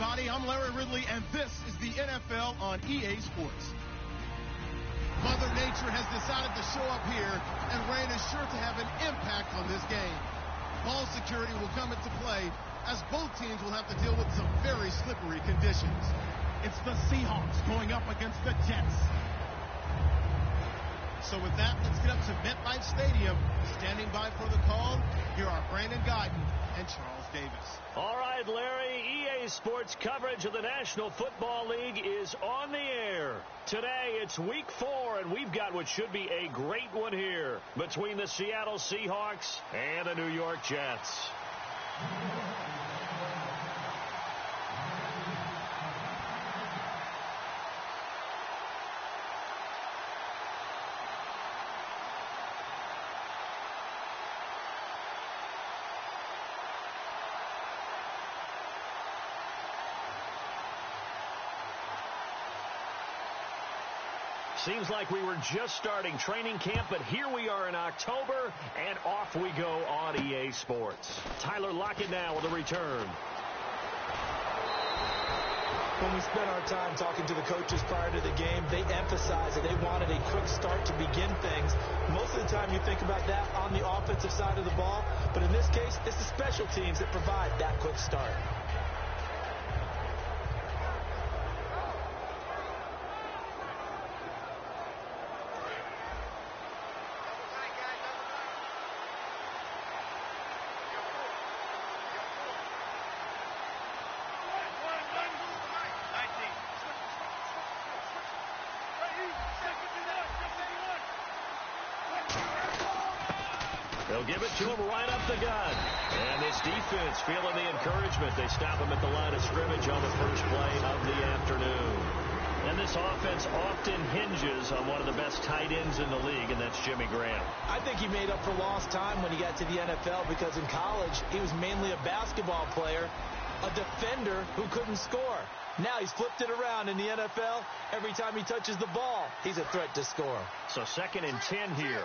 everybody. I'm Larry Ridley, and this is the NFL on EA Sports. Mother Nature has decided to show up here, and rain is sure to have an impact on this game. Ball security will come into play, as both teams will have to deal with some very slippery conditions. It's the Seahawks going up against the Jets. So with that, let's get up to MetLife Stadium. Standing by for the call, here are Brandon Guyton and Charles Davis. All right, Larry, EA Sports coverage of the National Football League is on the air. Today, it's Week 4, and we've got what should be a great one here between the Seattle Seahawks and the New York Jets. Seems like we were just starting training camp, but here we are in October, and off we go on EA Sports. Tyler Lockett now with a return. When we spent our time talking to the coaches prior to the game, they emphasized that they wanted a quick start to begin things. Most of the time you think about that on the offensive side of the ball, but in this case, it's the special teams that provide that quick start. They'll give it to him right up the gut. And this defense feeling the encouragement. They stop him at the line of scrimmage on the first play of the afternoon. And this offense often hinges on one of the best tight ends in the league, and that's Jimmy Graham. I think he made up for lost time when he got to the NFL because in college, he was mainly a basketball player, a defender who couldn't score. Now he's flipped it around in the NFL. Every time he touches the ball, he's a threat to score. So 2nd and 10 here.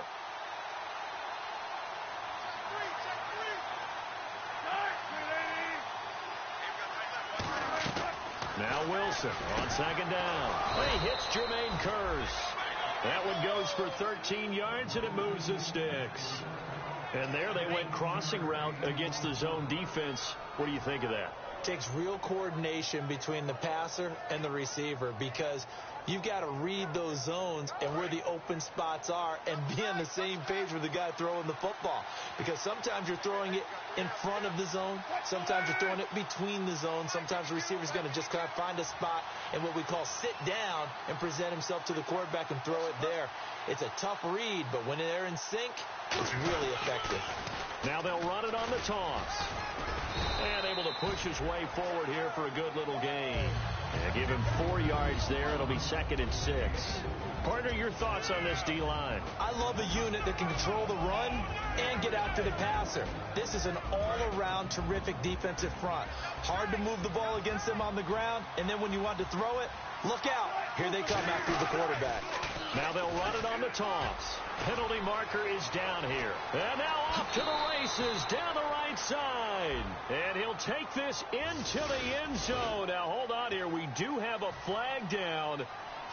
Now Wilson on 2nd down. He hits Jermaine Kearse. That one goes for 13 yards, and it moves the sticks. And there they went crossing route against the zone defense. What do you think of that? Takes real coordination between the passer and the receiver because you've got to read those zones and where the open spots are and be on the same page with the guy throwing the football. Because sometimes you're throwing it in front of the zone. Sometimes you're throwing it between the zones. Sometimes the receiver's going to just kind of find a spot and what we call sit down and present himself to the quarterback and throw it there. It's a tough read, but when they're in sync, it's really effective. Now they'll run it on the toss. And able to push his way forward here for a good little gain. And give him 4 yards there. It'll be 2nd and 6. Partner, your thoughts on this D-line? I love a unit that can control the run and get out to the passer. This is an all-around terrific defensive front. Hard to move the ball against them on the ground, and then when you want to throw it, look out. Here they come after the quarterback. Now they'll run it on the toss. Penalty marker is down here. And now off to the races down the right side. And he'll take this into the end zone. Now hold on here. We do have a flag down.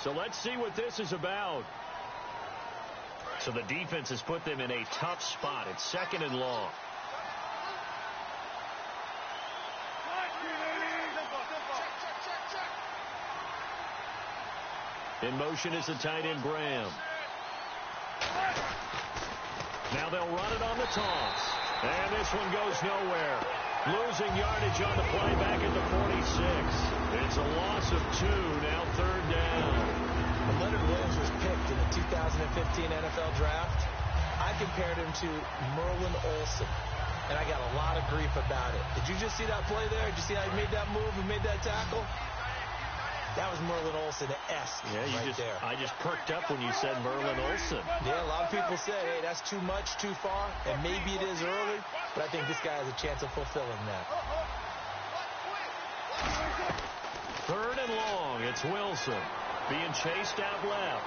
So let's see what this is about. So the defense has put them in a tough spot. It's 2nd and long. In motion is the tight end, Graham. Now they'll run it on the toss. And this one goes nowhere. Losing yardage on the play back at the 46. It's a loss of 2, now 3rd down. When Leonard Williams was picked in the 2015 NFL Draft, I compared him to Merlin Olsen. And I got a lot of grief about it. Did you just see that play there? Did you see how he made that move and made that tackle? That was Merlin Olsen-esque there. I just perked up when you said Merlin Olsen. Yeah, a lot of people say, hey, that's too much, too far, and maybe it is early, but I think this guy has a chance of fulfilling that. 3rd and long. It's Wilson being chased out left.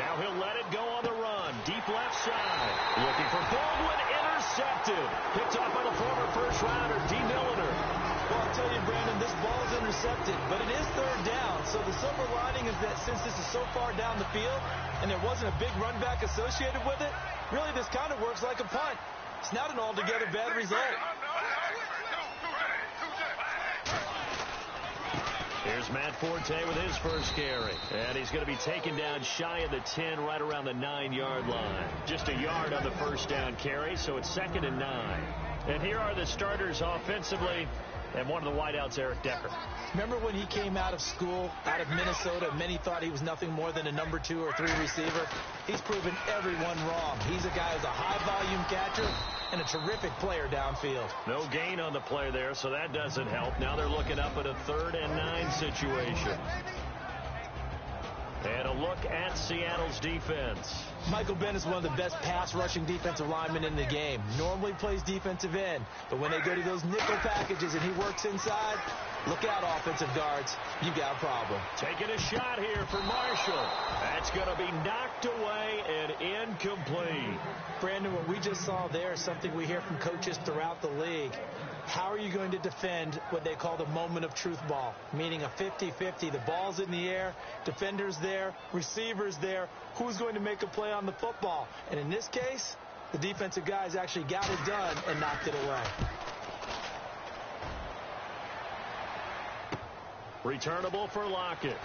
Now he'll let it go on the run. Deep left side. Looking for Baldwin. Intercepted. Picked off by the former first-rounder, D. Milliner. Well, I'll tell you, Brandon, this ball is intercepted, but it is third down. So the silver lining is that since this is so far down the field and there wasn't a big run back associated with it, really this kind of works like a punt. It's not an altogether bad result. Here's Matt Forte with his first carry. And he's going to be taken down shy of the 10, right around the 9-yard line. Just a yard on the first down carry, so it's 2nd and 9. And here are the starters offensively. And one of the wideouts, Eric Decker. Remember when he came out of school, out of Minnesota, many thought he was nothing more than a number 2 or 3 receiver? He's proven everyone wrong. He's a guy who's a high-volume catcher and a terrific player downfield. No gain on the play there, so that doesn't help. Now they're looking up at a 3rd and 9 situation. And a look at Seattle's defense. Michael Bennett is one of the best pass-rushing defensive linemen in the game. Normally plays defensive end, but when they go to those nickel packages and he works inside, look out, offensive guards. You got a problem. Taking a shot here for Marshall. That's going to be knocked away and incomplete. Brandon, what we just saw there is something we hear from coaches throughout the league. How are you going to defend what they call the moment of truth ball, meaning a 50-50? The ball's in the air, defender's there, receiver's there. Who's going to make a play on the football? And in this case, the defensive guys actually got it done and knocked it away. Returnable for Lockett.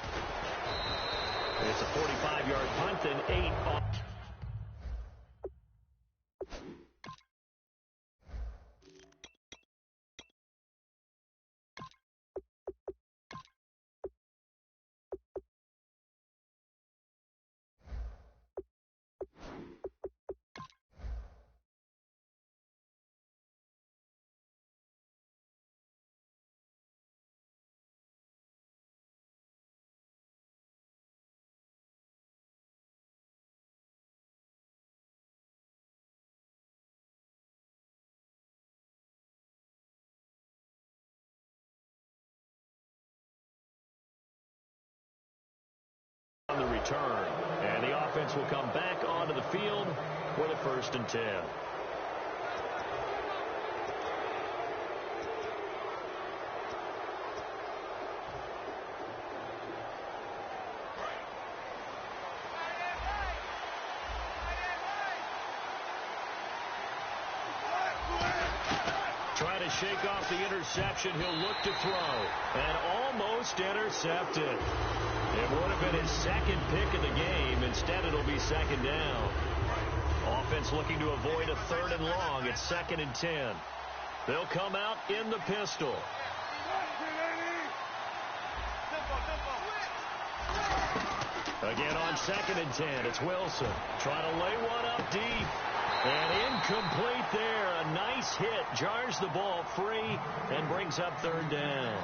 It's a 45-yard punt and 8 off. On the return, and the offense will come back onto the field with a 1st and 10. Trying to shake off the interception. He'll look to throw, and almost intercepted. It would have been his 2nd pick of the game. Instead, it'll be 2nd down. Offense looking to avoid a 3rd and long. It's 2nd and 10. They'll come out in the pistol. Again on 2nd and 10. It's Wilson trying to lay one up deep. And incomplete there. A nice hit. Jars the ball free and brings up 3rd down.